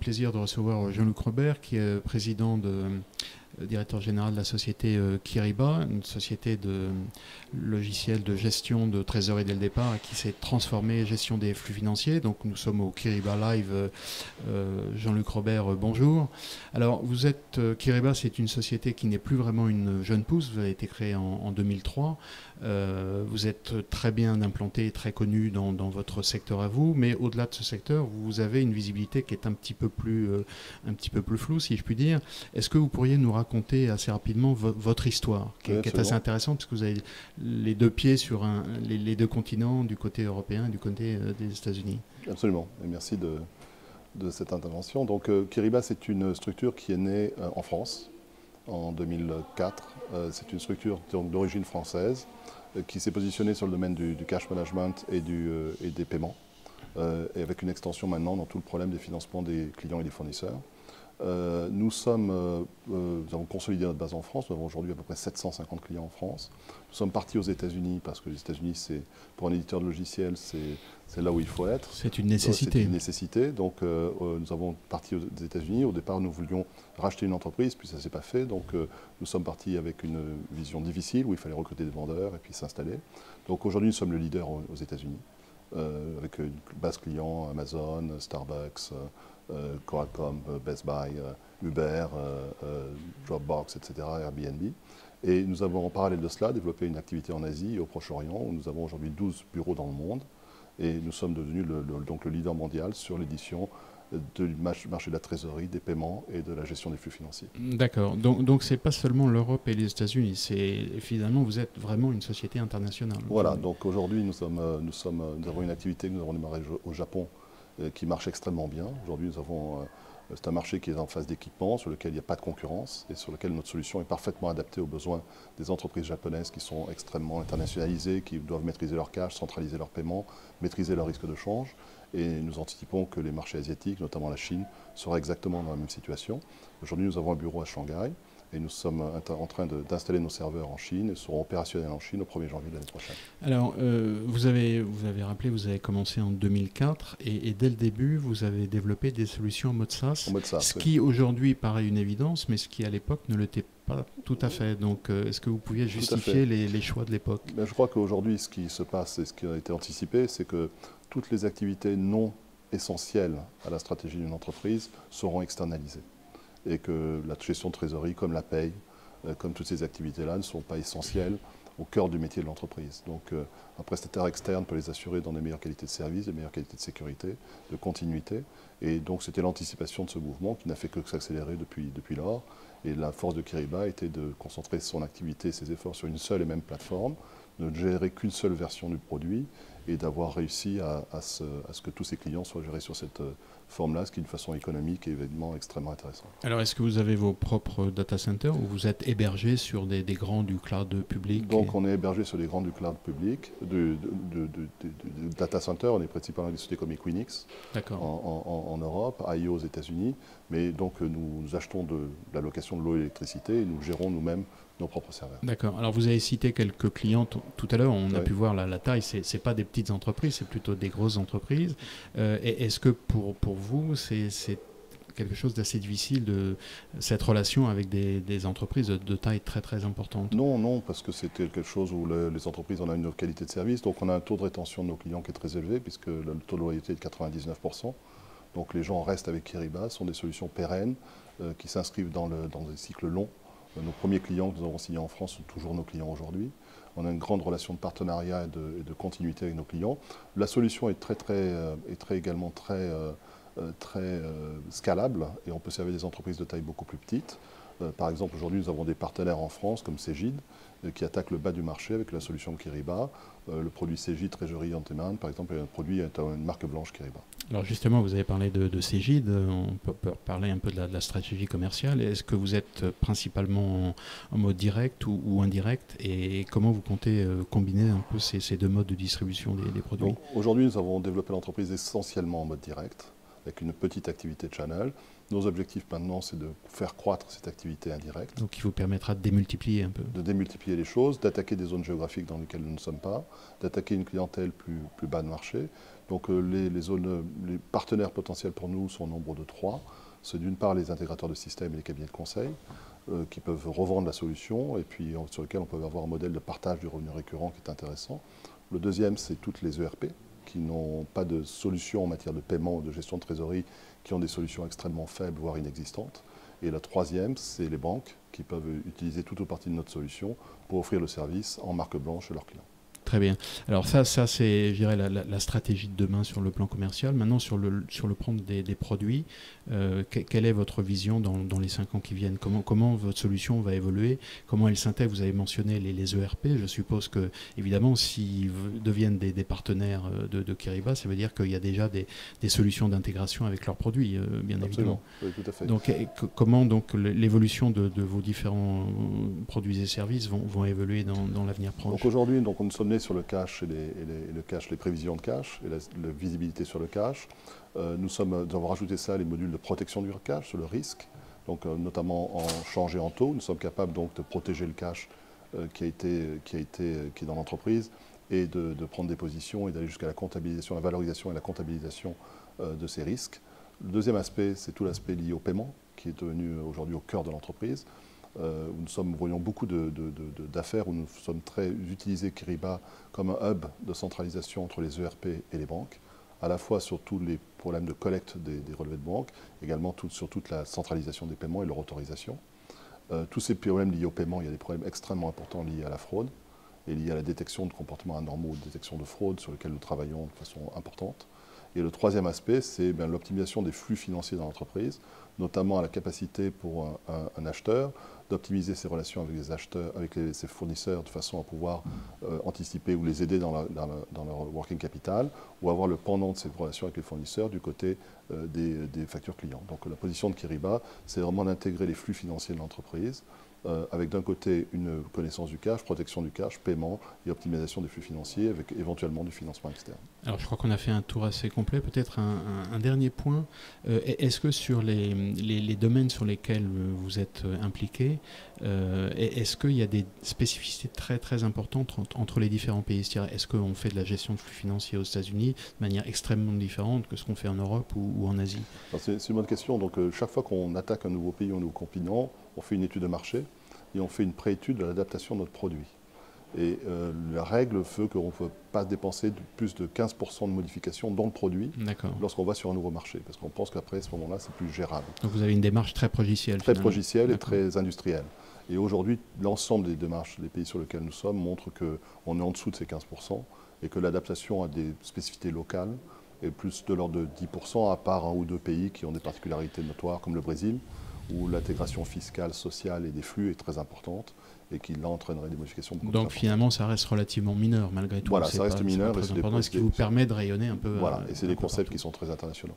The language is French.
plaisir de recevoir Jean-Luc Robert, qui est directeur général de la société Kyriba, une société de logiciels de gestion de trésorerie dès le départ et qui s'est transformée en gestion des flux financiers. Donc nous sommes au Kyriba Live. Jean-Luc Robert, bonjour. Alors Kyriba, c'est une société qui n'est plus vraiment une jeune pousse. Vous avez été créée en 2003. Vous êtes très bien implanté, très connu dans votre secteur à vous, mais au-delà de ce secteur, vous avez une visibilité qui est un petit peu plus floue, si je puis dire. Est-ce que vous pourriez nous raconter assez rapidement votre histoire, qui est assez intéressante, parce que vous avez les deux pieds sur les deux continents, du côté européen et du côté des États-Unis. Absolument, et merci de cette intervention. Donc Kyriba, c'est une structure qui est née en France en 2004. C'est une structure d'origine française qui s'est positionnée sur le domaine du cash management et des paiements, et avec une extension maintenant dans tout le problème des financements des clients et des fournisseurs. Nous avons consolidé notre base en France. Nous avons aujourd'hui à peu près 750 clients en France. Nous sommes partis aux États-Unis parce que les États-Unis, pour un éditeur de logiciels, c'est là où il faut être. C'est une nécessité. C'est une nécessité. Donc nous avons parti aux États-Unis. Au départ, nous voulions racheter une entreprise, puis ça ne s'est pas fait. Donc nous sommes partis avec une vision difficile où il fallait recruter des vendeurs et puis s'installer. Donc aujourd'hui, nous sommes le leader aux États-Unis, avec une base client Amazon, Starbucks, Qualcomm, Best Buy, Uber, Dropbox, etc., Airbnb. Et nous avons en parallèle de cela développé une activité en Asie et au Proche-Orient où nous avons aujourd'hui 12 bureaux dans le monde et nous sommes devenus donc le leader mondial sur l'édition du marché de la trésorerie, des paiements et de la gestion des flux financiers. D'accord. Donc ce n'est pas seulement l'Europe et les États-Unis, finalement vous êtes vraiment une société internationale. Voilà, donc aujourd'hui nous avons une activité que nous avons démarrée au Japon qui marche extrêmement bien. Aujourd'hui, c'est un marché qui est en phase d'équipement, sur lequel il n'y a pas de concurrence et sur lequel notre solution est parfaitement adaptée aux besoins des entreprises japonaises qui sont extrêmement internationalisées, qui doivent maîtriser leur cash, centraliser leurs paiements, maîtriser leur risque de change. Et nous anticipons que les marchés asiatiques, notamment la Chine, seraient exactement dans la même situation. Aujourd'hui, nous avons un bureau à Shanghai et nous sommes en train d'installer nos serveurs en Chine et seront opérationnels en Chine au 1er janvier de l'année prochaine. Alors, vous avez rappelé, vous avez commencé en 2004 et dès le début, vous avez développé des solutions en mode SaaS, ce qui aujourd'hui paraît une évidence, mais ce qui à l'époque ne l'était pas tout à fait. Donc, est-ce que vous pouviez justifier les choix de l'époque? Je crois qu'aujourd'hui, ce qui se passe et ce qui a été anticipé, c'est que toutes les activités non essentielles à la stratégie d'une entreprise seront externalisées. Et que la gestion de trésorerie, comme la paye, comme toutes ces activités-là, ne sont pas essentielles au cœur du métier de l'entreprise. Donc un prestataire externe peut les assurer dans des meilleures qualités de service, des meilleures qualités de sécurité, de continuité. Et donc c'était l'anticipation de ce mouvement qui n'a fait que s'accélérer depuis lors. Et la force de Kyriba était de concentrer son activité, ses efforts sur une seule et même plateforme, de ne gérer qu'une seule version du produit et d'avoir réussi à ce que tous ses clients soient gérés sur cette forme-là, ce qui est une façon économique et évidemment extrêmement intéressant. Alors, est-ce que vous avez vos propres data centers ou vous êtes hébergé sur des grands du cloud public? Donc, on est hébergé sur des grands du cloud public. Du data center, on est principalement des sociétés comme Equinix en Europe, IO aux États-Unis. Mais donc, nous achetons de la location de l'eau et de l'électricité et nous gérons nous-mêmes nos propres serveurs. D'accord. Alors, vous avez cité quelques clients tout à l'heure. On a pu voir la taille. Ce n'est pas des petites entreprises, c'est plutôt des grosses entreprises. Est-ce que pour vous, c'est quelque chose d'assez difficile, cette relation avec des entreprises de taille très très importante? Non, parce que c'est quelque chose où les entreprises ont une qualité de service. Donc on a un taux de rétention de nos clients qui est très élevé, puisque le taux de loyauté est de 99%. Donc les gens restent avec Kyriba, ce sont des solutions pérennes qui s'inscrivent dans des cycles longs. Nos premiers clients que nous avons signés en France sont toujours nos clients aujourd'hui. On a une grande relation de partenariat et de continuité avec nos clients. La solution est également très scalable et on peut servir des entreprises de taille beaucoup plus petite. Par exemple, aujourd'hui, nous avons des partenaires en France comme Cegid qui attaquent le bas du marché avec la solution Kyriba. Le produit Cegid Treasury on Demand, par exemple, est un produit est une marque blanche Kyriba. Alors justement, vous avez parlé de Cegid, on peut parler un peu de la stratégie commerciale. Est-ce que vous êtes principalement en mode direct ou indirect et comment vous comptez combiner un peu ces deux modes de distribution des produits? Aujourd'hui, nous avons développé l'entreprise essentiellement en mode direct, avec une petite activité de channel. Nos objectifs maintenant, c'est de faire croître cette activité indirecte. Donc il vous permettra de démultiplier un peu. De démultiplier les choses, d'attaquer des zones géographiques dans lesquelles nous ne sommes pas, d'attaquer une clientèle plus bas de marché. Donc les partenaires potentiels pour nous sont au nombre de 3. C'est d'une part les intégrateurs de systèmes et les cabinets de conseil qui peuvent revendre la solution et puis sur lesquels on peut avoir un modèle de partage du revenu récurrent qui est intéressant. Le deuxième, c'est toutes les ERP qui n'ont pas de solution en matière de paiement ou de gestion de trésorerie, qui ont des solutions extrêmement faibles, voire inexistantes. Et la troisième, c'est les banques qui peuvent utiliser toute ou partie de notre solution pour offrir le service en marque blanche à leurs clients. Très bien. Alors ça c'est, je dirais, la stratégie de demain sur le plan commercial. Maintenant, sur le plan des produits, quelle est votre vision dans les 5 ans qui viennent? Comment votre solution va évoluer? Comment elle s'intègre? Vous avez mentionné les ERP. Je suppose que, évidemment, s'ils deviennent des partenaires de Kyriba, ça veut dire qu'il y a déjà des solutions d'intégration avec leurs produits, bien évidemment. Oui, tout à fait. Donc, comment l'évolution de vos différents produits et services vont évoluer dans l'avenir proche? Donc aujourd'hui, nous sommes sur le cash et les prévisions de cash et la visibilité sur le cash. Nous avons rajouté ça les modules de protection du cash sur le risque, donc notamment en change et en taux. Nous sommes capables donc de protéger le cash qui est dans l'entreprise et de prendre des positions et d'aller jusqu'à la comptabilisation, la valorisation et la comptabilisation de ces risques. Le deuxième aspect, c'est tout l'aspect lié au paiement qui est devenu aujourd'hui au cœur de l'entreprise. Nous voyons beaucoup d'affaires où nous sommes très utilisés Kyriba comme un hub de centralisation entre les ERP et les banques, à la fois sur tous les problèmes de collecte des relevés de banque, également sur toute la centralisation des paiements et leur autorisation. Tous ces problèmes liés au paiement, il y a des problèmes extrêmement importants liés à la fraude et liés à la détection de comportements anormaux, détection de fraude sur lesquels nous travaillons de façon importante. Et le troisième aspect, c'est l'optimisation des flux financiers dans l'entreprise, notamment à la capacité pour un acheteur d'optimiser ses relations avec les acheteurs, avec ses fournisseurs, de façon à pouvoir anticiper ou les aider dans leur working capital, ou avoir le pendant de ces relations avec les fournisseurs du côté des factures clients. Donc la position de Kyriba, c'est vraiment d'intégrer les flux financiers de l'entreprise, avec d'un côté une connaissance du cash, protection du cash, paiement et optimisation des flux financiers, avec éventuellement du financement externe. Alors je crois qu'on a fait un tour assez complet. Peut-être un dernier point. Est-ce que sur les domaines sur lesquels vous êtes impliqués, est-ce qu'il y a des spécificités très très importantes entre les différents pays? Est-ce qu'on fait de la gestion de flux financiers aux États-Unis de manière extrêmement différente que ce qu'on fait en Europe ou en Asie? C'est une bonne question. Donc chaque fois qu'on attaque un nouveau pays ou un nouveau continent, on fait une étude de marché et on fait une pré-étude de l'adaptation de notre produit. Et la règle veut qu'on ne peut pas dépenser plus de 15% de modifications dans le produit lorsqu'on va sur un nouveau marché, parce qu'on pense qu'après, à ce moment-là, c'est plus gérable. Donc vous avez une démarche très progicielle. Très progicielle et très industrielle. Et aujourd'hui, l'ensemble des démarches des pays sur lesquels nous sommes montrent qu'on est en dessous de ces 15% et que l'adaptation à des spécificités locales est plus de l'ordre de 10%, à part un ou deux pays qui ont des particularités notoires, comme le Brésil, où l'intégration fiscale, sociale et des flux est très importante et qui là entraînerait des modifications beaucoup plus importantes. Donc finalement, ça reste relativement mineur malgré tout. Voilà, ça reste mineur. Et ce qui vous permet de rayonner un peu. Voilà, et c'est des concepts qui sont très internationaux.